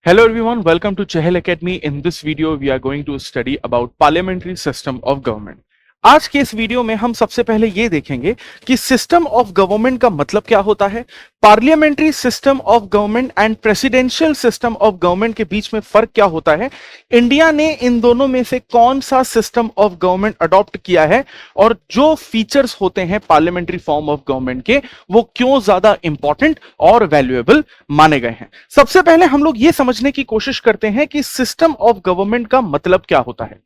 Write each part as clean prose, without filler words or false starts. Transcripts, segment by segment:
Hello everyone, welcome to Chahal Academy. In this video, we are going to study about parliamentary system of government. आज के इस video में हम सबसे पहले ये देखेंगे कि सिस्टम ऑफ गवर्नमेंट का मतलब क्या होता है, parliamentary system of government and presidential system of government के बीच में फर्क क्या होता है, इंडिया ने इन दोनों में से कौन सा सिस्टम ऑफ गवर्नमेंट अडॉप्ट किया है और जो फीचर्स होते हैं पार्लियामेंट्री फॉर्म ऑफ गवर्नमेंट के वो क्यों ज्यादा इंपॉर्टेंट और वैल्यूएबल माने गए हैं। सबसे पहले हम लोग ये समझने की कोशिश करते हैं कि सिस्टम ऑफ गवर्नमेंट का मतलब क्या होता है।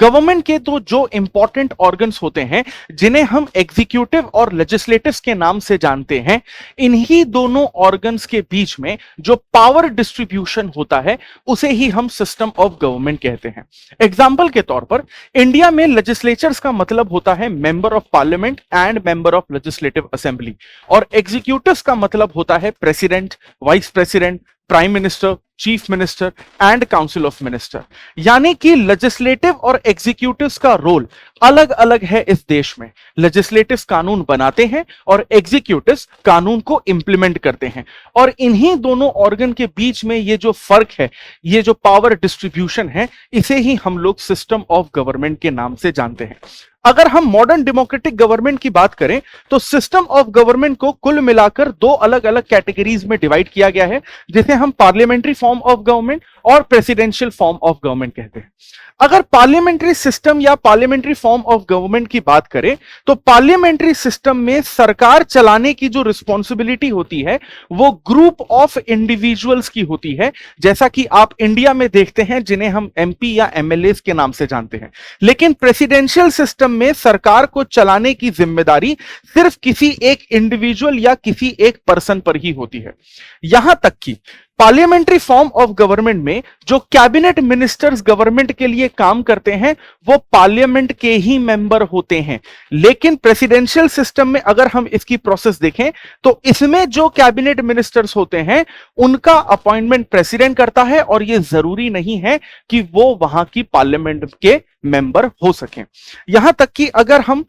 गवर्नमेंट के तो जो इंपॉर्टेंट ऑर्गन्स होते हैं जिन्हें हम एग्जीक्यूटिव और लेजिस्लेटिव्स के नाम से जानते हैं, इन्हीं दोनों ऑर्गन्स के बीच में जो पावर डिस्ट्रीब्यूशन होता है उसे ही हम सिस्टम ऑफ गवर्नमेंट कहते हैं। एग्जांपल के तौर पर इंडिया में लेजिस्लेचर्स का मतलब होता है member of parliament and member of legislative assembly, और एग्जीक्यूटिव्स का मतलब होता है president, vice president, prime minister, chief minister and council of minister. यानी कि लेजिस्लेटिव और एग्जीक्यूटिव्स का रोल अलग अलग है इस देश में। लेजिस्लेटिव्स कानून बनाते हैं और एग्जीक्यूटिव्स कानून को इंप्लीमेंट करते हैं, और इन्हीं दोनों ऑर्गन के बीच में ये जो फर्क है, ये जो पावर डिस्ट्रीब्यूशन है, इसे ही हम लोग सिस्टम ऑफ गवर्नमेंट के नाम से जानते हैं। अगर हम मॉडर्न डेमोक्रेटिक गवर्नमेंट की बात करें तो सिस्टम ऑफ गवर्नमेंट को कुल मिलाकर दो अलग अलग कैटेगरीज में डिवाइड किया गया है, जिसे हम पार्लियामेंट्री फॉर्म ऑफ गवर्नमेंट और प्रेसिडेंशियल फॉर्म ऑफ गवर्नमेंट कहते हैं। अगर पार्लियामेंट्री सिस्टम या पार्लियामेंट्री फॉर्म ऑफ गवर्नमेंट की बात करें तो पार्लियामेंट्री सिस्टम में सरकार चलाने की जो रिस्पॉन्सिबिलिटी होती है वो ग्रुप ऑफ इंडिविजुअल्स की होती है, जैसा कि आप इंडिया में देखते हैं जिन्हें हम एमपी या एमएलए के नाम से जानते हैं। लेकिन प्रेसिडेंशियल सिस्टम में सरकार को चलाने की जिम्मेदारी सिर्फ किसी एक इंडिविजुअल या किसी एक पर्सन पर ही होती है। यहां तक कि पार्लियामेंट्री फॉर्म ऑफ गवर्नमेंट में जो कैबिनेट मिनिस्टर्स गवर्नमेंट के लिए काम करते हैं वो पार्लियामेंट के ही मेंबर होते हैं। लेकिन प्रेसिडेंशियल सिस्टम में अगर हम इसकी प्रोसेस देखें तो इसमें जो कैबिनेट मिनिस्टर्स होते हैं उनका अपॉइंटमेंट प्रेसिडेंट करता है, और यह जरूरी नहीं है कि वो वहां की पार्लियामेंट के मेंबर हो सकें। यहां तक कि अगर हम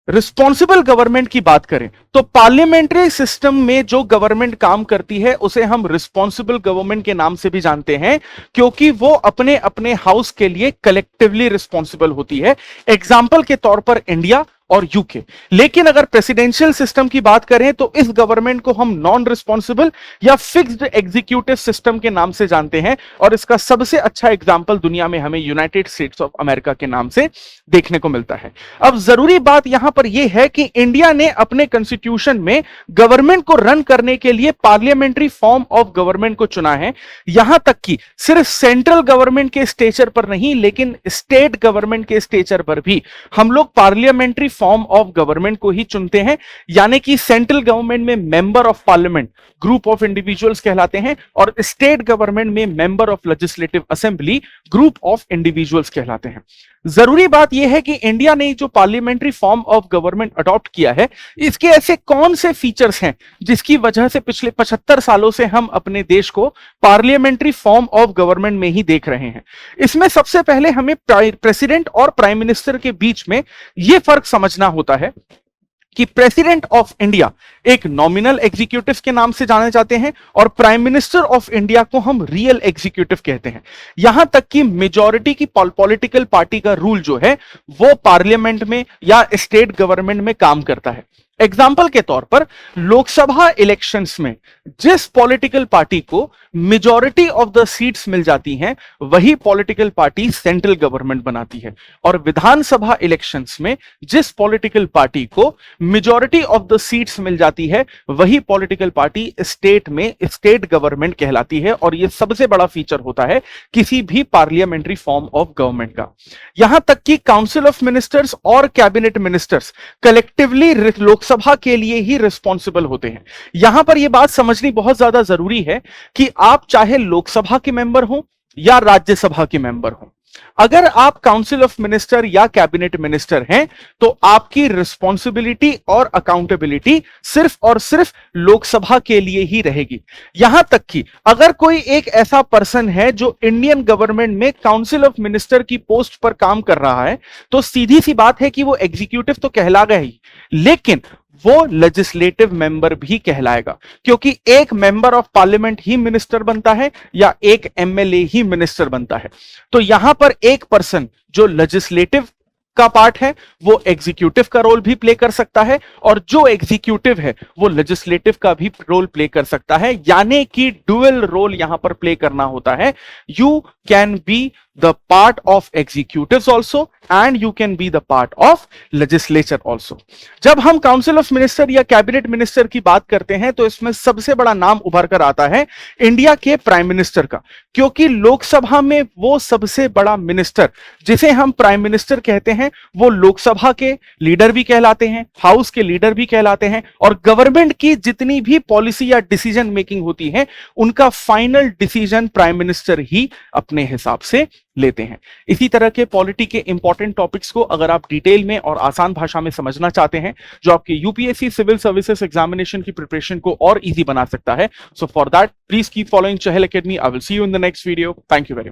रिस्पॉन्सिबल गवर्नमेंट की बात करें तो पार्लियामेंट्री सिस्टम में जो गवर्नमेंट काम करती है उसे हम रिस्पॉन्सिबल गवर्नमेंट के नाम से भी जानते हैं, क्योंकि वो अपने अपने हाउस के लिए कलेक्टिवली रिस्पॉन्सिबल होती है। एग्जाम्पल के तौर पर इंडिया और यूके। लेकिन अगर प्रेसिडेंशियल सिस्टम की बात करें तो इस गवर्नमेंट को हम नॉन रिस्पॉन्सिबल या फिक्स्ड एग्जीक्यूटिव सिस्टम के नाम से जानते हैं, और इसका सबसे अच्छा एग्जांपल दुनिया में हमें यूनाइटेड स्टेट्स ऑफ अमेरिका के नाम से देखने को मिलता है। अब जरूरी बात यहां पर यह है कि इंडिया ने अपने कॉन्स्टिट्यूशन में गवर्नमेंट को रन करने के लिए पार्लियामेंट्री फॉर्म ऑफ गवर्नमेंट को चुना है। यहां तक कि सिर्फ सेंट्रल गवर्नमेंट के स्टेचर पर नहीं, लेकिन स्टेट गवर्नमेंट के स्टेचर पर भी हम लोग पार्लियामेंट्री फॉर्म ऑफ गवर्नमेंट को ही चुनते हैं। यानी कि सेंट्रल गवर्नमेंट में member of parliament group of individuals कहलाते हैं, और स्टेट गवर्नमेंट में member of legislative assembly group of individuals कहलाते हैं। जरूरी बात यह है कि इंडिया ने जो parliamentary form of government adopt किया है, इसके ऐसे कौन से फीचर्स हैं जिसकी वजह से पिछले 75 सालों से हम अपने देश को पार्लियामेंट्री फॉर्म ऑफ गवर्नमेंट में ही देख रहे हैं। इसमें सबसे पहले हमें प्रेसिडेंट और प्राइम मिनिस्टर के बीच में यह फर्क समझना होता है कि प्रेसिडेंट ऑफ इंडिया एक नॉमिनल एग्जीक्यूटिव के नाम से जाने जाते हैं, और प्राइम मिनिस्टर ऑफ इंडिया को हम रियल एग्जीक्यूटिव कहते हैं। यहां तक कि मेजॉरिटी की पॉलिटिकल पार्टी का रूल जो है वो पार्लियामेंट में या स्टेट गवर्नमेंट में काम करता है। एग्जाम्पल के तौर पर लोकसभा इलेक्शंस में जिस पॉलिटिकल पार्टी को मेजॉरिटी ऑफ द सीट्स मिल जाती हैं वही पॉलिटिकल पार्टी सेंट्रल गवर्नमेंट बनाती है, और विधानसभा इलेक्शंस में जिस पॉलिटिकल पार्टी को मेजॉरिटी ऑफ द सीट्स मिल जाती है वही पॉलिटिकल पार्टी स्टेट में स्टेट गवर्नमेंट कहलाती है। और यह सबसे बड़ा फीचर होता है किसी भी पार्लियामेंट्री फॉर्म ऑफ गवर्नमेंट का। यहां तक कि काउंसिल ऑफ मिनिस्टर्स और कैबिनेट मिनिस्टर्स कलेक्टिवली लोकसभा के लिए ही रिस्पॉन्सिबल होते हैं। यहां पर यह बात समझनी बहुत ज्यादा जरूरी है कि आप चाहे लोकसभा के मेंबर हो या राज्यसभा के मेंबर हो, अगर आप काउंसिल ऑफ मिनिस्टर या कैबिनेट मिनिस्टर हैं तो आपकी रिस्पॉन्सिबिलिटी और अकाउंटेबिलिटी सिर्फ और सिर्फ लोकसभा के लिए ही रहेगी। यहां तक कि अगर कोई एक ऐसा पर्सन है जो इंडियन गवर्नमेंट में काउंसिल ऑफ मिनिस्टर की पोस्ट पर काम कर रहा है तो सीधी सी बात है कि वो एग्जीक्यूटिव तो कहलाएगा ही, लेकिन वो लेजिस्लेटिव मेंबर भी कहलाएगा, क्योंकि एक member of parliament he minister बनता है या एक एमएलए ही मिनिस्टर बनता है। तो यहां पर एक पर्सन जो लेजिस्लेटिव का पार्ट है वो एग्जीक्यूटिव का रोल भी प्ले कर सकता है, और जो एग्जीक्यूटिव है वो लेजिस्लेटिव का भी रोल प्ले कर सकता है, यानी कि डुअल रोल यहां पर प्ले करना होता है। You can be the part of executives also and you can be the part of legislature also. जब हम काउंसिल ऑफ मिनिस्टर या कैबिनेट मिनिस्टर की बात करते हैं तो इसमें सबसे बड़ा नाम उभर कर आता है इंडिया के प्राइम मिनिस्टर का, क्योंकि लोकसभा में वो सबसे बड़ा मिनिस्टर जिसे हम प्राइम मिनिस्टर कहते हैं वो लोकसभा के लीडर भी कहलाते हैं, हाउस के लीडर भी कहलाते हैं, और गवर्नमेंट की जितनी भी पॉलिसी या डिसीजन मेकिंग होती है उनका फाइनल डिसीजन प्राइम मिनिस्टर ही अपने हिसाब से लेते हैं। इसी तरह के पॉलिटी के इंपॉर्टेंट टॉपिक्स को अगर आप डिटेल में और आसान भाषा में समझना चाहते हैं जो आपके यूपीएससी सिविल सर्विसेज एग्जामिनेशन की प्रिपरेशन को और इजी बना सकता है, so for that please keep following Chahal academy. I will see you in the next video. Thank you very much.